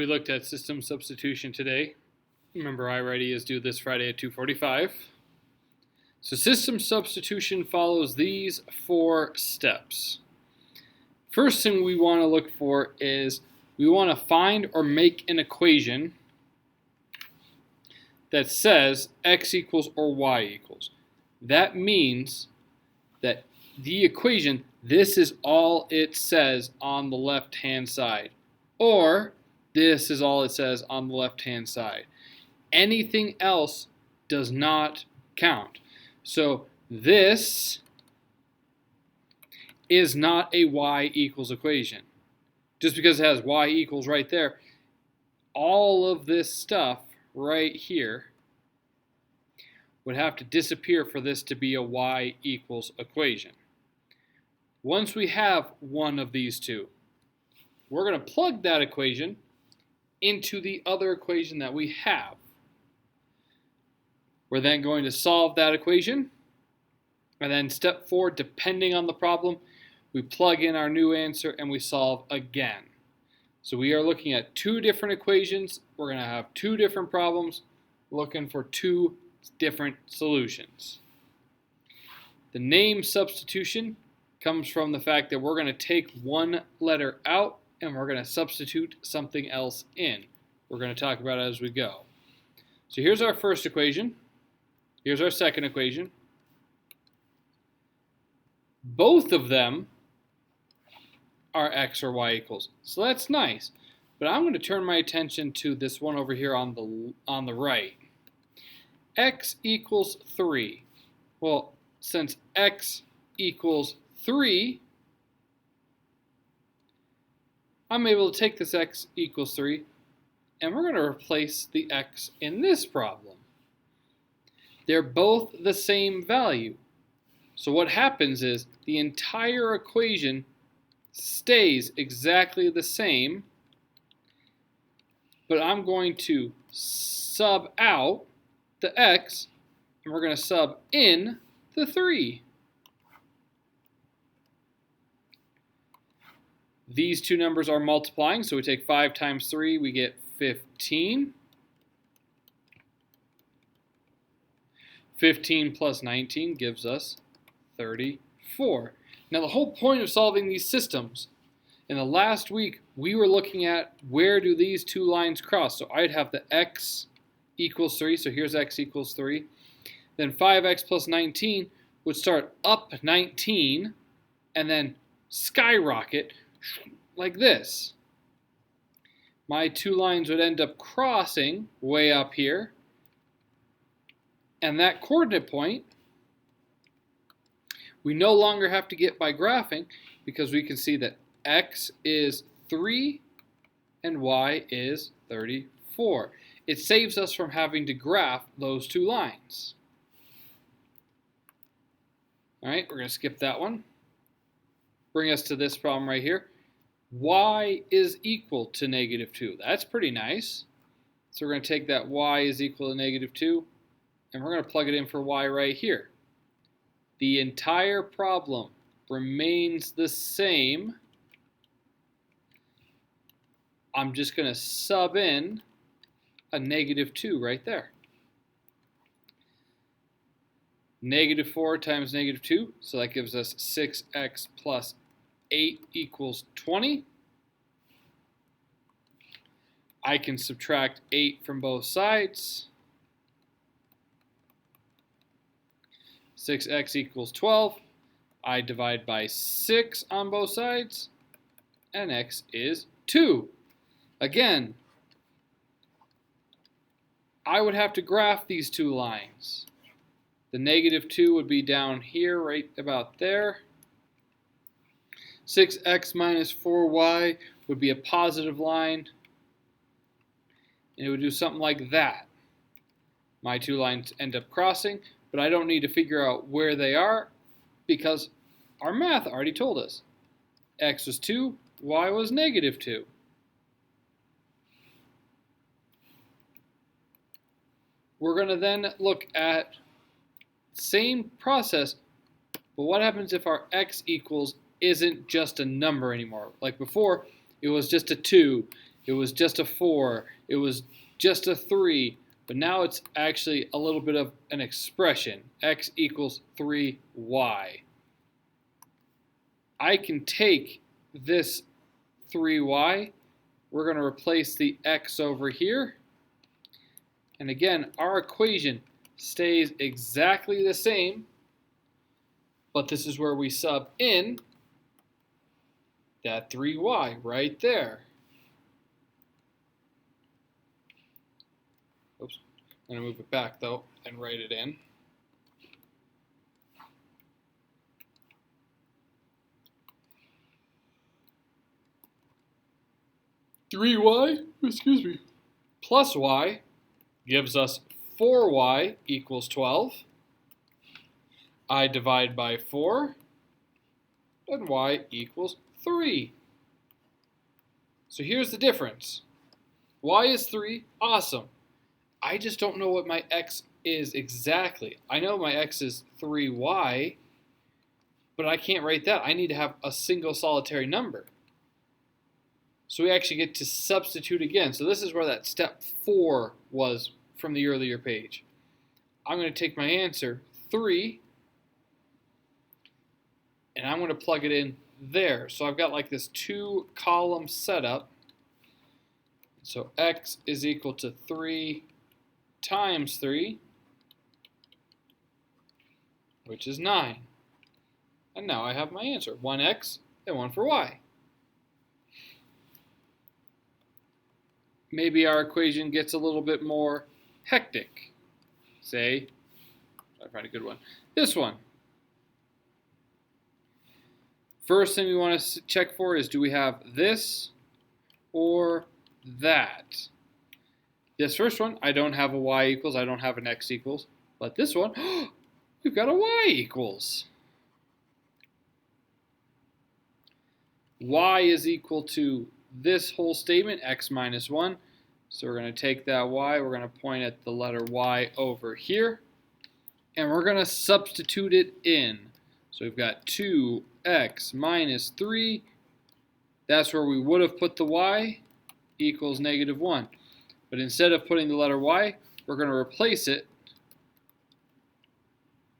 We looked at system substitution today. Remember, iReady is due this Friday at 2:45. So system substitution follows these 4 steps. First thing we want to look for is we want to find or make an equation that says x equals or y equals. That means that the equation, this is all it says on the left-hand side. Or this is all it says on the left-hand side. Anything else does not count. So this is not a y equals equation. Just because it has y equals right there, all of this stuff right here would have to disappear for this to be a y equals equation. Once we have one of these two, we're going to plug that equation into the other equation that we have. We're then going to solve that equation, and then step 4, depending on the problem, we plug in our new answer and we solve again. So we are looking at 2 different equations. We're going to have 2 different problems, looking for 2 different solutions. The name substitution comes from the fact that we're going to take one letter out and we're going to substitute something else in. We're going to talk about it as we go. So here's our first equation. Here's our second equation. Both of them are x or y equals. So that's nice. But I'm going to turn my attention to this one over here on the right. X equals 3. Well, since x equals 3, I'm able to take this x equals 3, and we're going to replace the x in this problem. They're both the same value. So what happens is the entire equation stays exactly the same, but I'm going to sub out the x, and we're going to sub in the 3. These two numbers are multiplying, so we take 5 times 3, we get 15. 15 plus 19 gives us 34. Now the whole point of solving these systems, in the last week we were looking at where do these two lines cross. So I'd have the x equals 3, so here's x equals 3. Then 5x plus 19 would start up 19 and then skyrocket like this. My 2 lines would end up crossing way up here. And that coordinate point, we no longer have to get by graphing because we can see that x is 3 and y is 34. It saves us from having to graph those 2 lines. All right, we're going to skip that one. Bring us to this problem right here. Y is equal to -2. That's pretty nice. So we're going to take that y is equal to -2, and we're going to plug it in for y right here. The entire problem remains the same. I'm just going to sub in a -2 right there. -4 times -2, so that gives us 6x plus 8 equals 20. I can subtract 8 from both sides. 6x equals 12. I divide by 6 on both sides, and x is 2. Again, I would have to graph these 2 lines. The -2 would be down here, right about there. 6x minus 4y would be a positive line, and it would do something like that. My 2 lines end up crossing, but I don't need to figure out where they are because our math already told us. X was 2, y was -2. We're going to then look at same process, but what happens if our x equals isn't just a number anymore? Like before, it was just a 2, It was just a 4. It was just a 3. But now it's actually a little bit of an expression. X equals 3y. I can take this 3y. We're going to replace the x over here. And again, our equation stays exactly the same. But this is where we sub in that 3y right there. Oops. I'm going to move it back, though, and write it in. Plus y gives us 4y equals 12. I divide by 4, and y equals 3. So here's the difference. Y is 3, awesome. I just don't know what my x is exactly. I know my x is 3y, but I can't write that. I need to have a single solitary number. So we actually get to substitute again. So this is where that step 4 was from the earlier page. I'm going to take my answer, 3, and I'm going to plug it in there. So I've got like this 2-column setup. So x is equal to 3 times 3, which is 9. And now I have my answer, 1x and 1 for y. Maybe our equation gets a little bit more hectic. Say, I find a good one. This one. First thing we want to check for is, do we have this or that? This first one, I don't have a y equals, I don't have an x equals. But this one, we've got a y equals. Y is equal to this whole statement, x minus 1. So we're going to take that y, we're going to point at the letter y over here, and we're going to substitute it in. So we've got 2x minus 3. That's where we would have put the y, equals negative 1. But instead of putting the letter y, we're going to replace it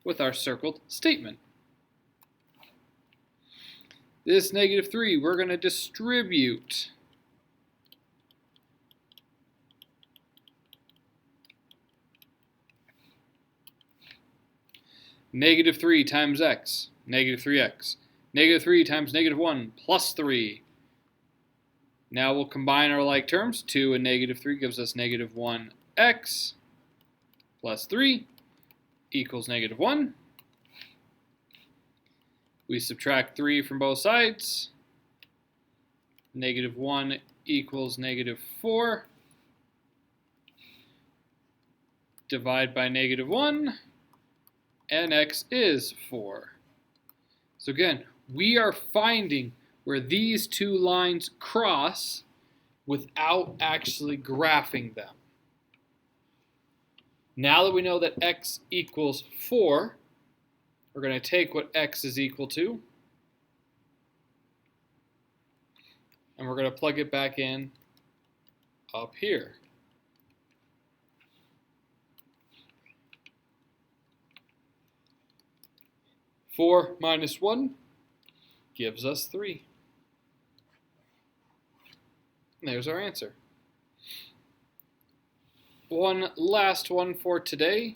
with our circled statement. This negative 3, we're going to distribute. Negative 3 times x, negative 3x. Negative 3 times negative 1, plus 3. Now we'll combine our like terms. 2 and negative 3 gives us negative 1x plus 3 equals negative 1. We subtract 3 from both sides. Negative 1 equals negative 4. Divide by negative 1. And x is 4. So again, we are finding where these two lines cross without actually graphing them. Now that we know that x equals 4, we're going to take what x is equal to, and we're going to plug it back in up here. Four minus 1 gives us 3. And there's our answer. One last one for today.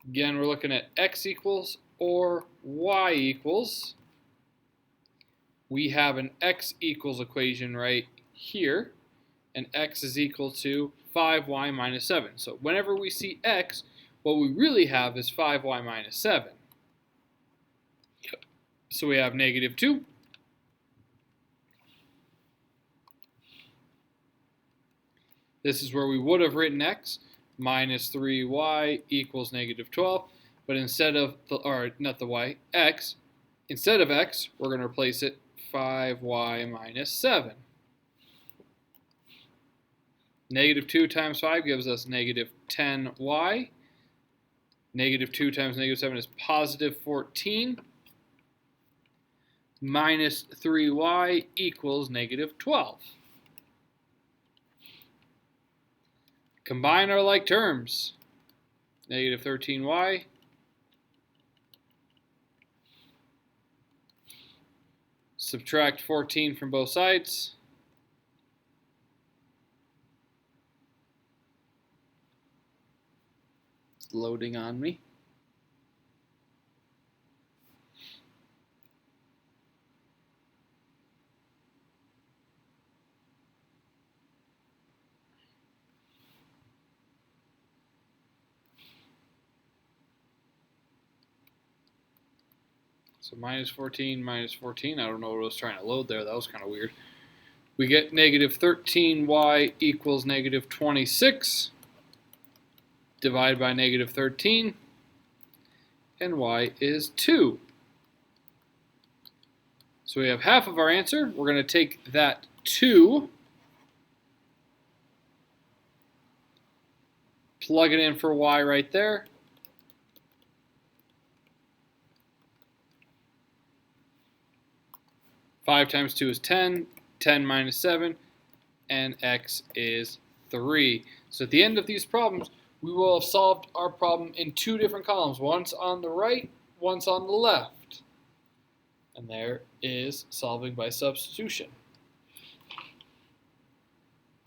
Again, we're looking at x equals or y equals. We have an x equals equation right here, and x is equal to 5y minus 7. So whenever we see x, what we really have is 5y minus 7. So we have negative 2. This is where we would have written x, minus 3y equals negative 12. But instead of, x, instead of x, we're going to replace it 5y minus 7. Negative 2 times 5 gives us negative 10y. Negative 2 times negative 7 is positive 14. minus 3y equals negative 12. Combine our like terms. Negative 13y subtract 14 from both sides. It's loading on me. So minus 14, minus 14. I don't know what I was trying to load there. That was kind of weird. We get negative 13y equals negative 26. Divide by negative 13. And y is 2. So we have half of our answer. We're going to take that 2. Plug it in for y right there. Five times 2 is 10. 10 minus 7. And x is 3. So at the end of these problems, we will have solved our problem in two different columns. Once on the right, once on the left. And there is solving by substitution.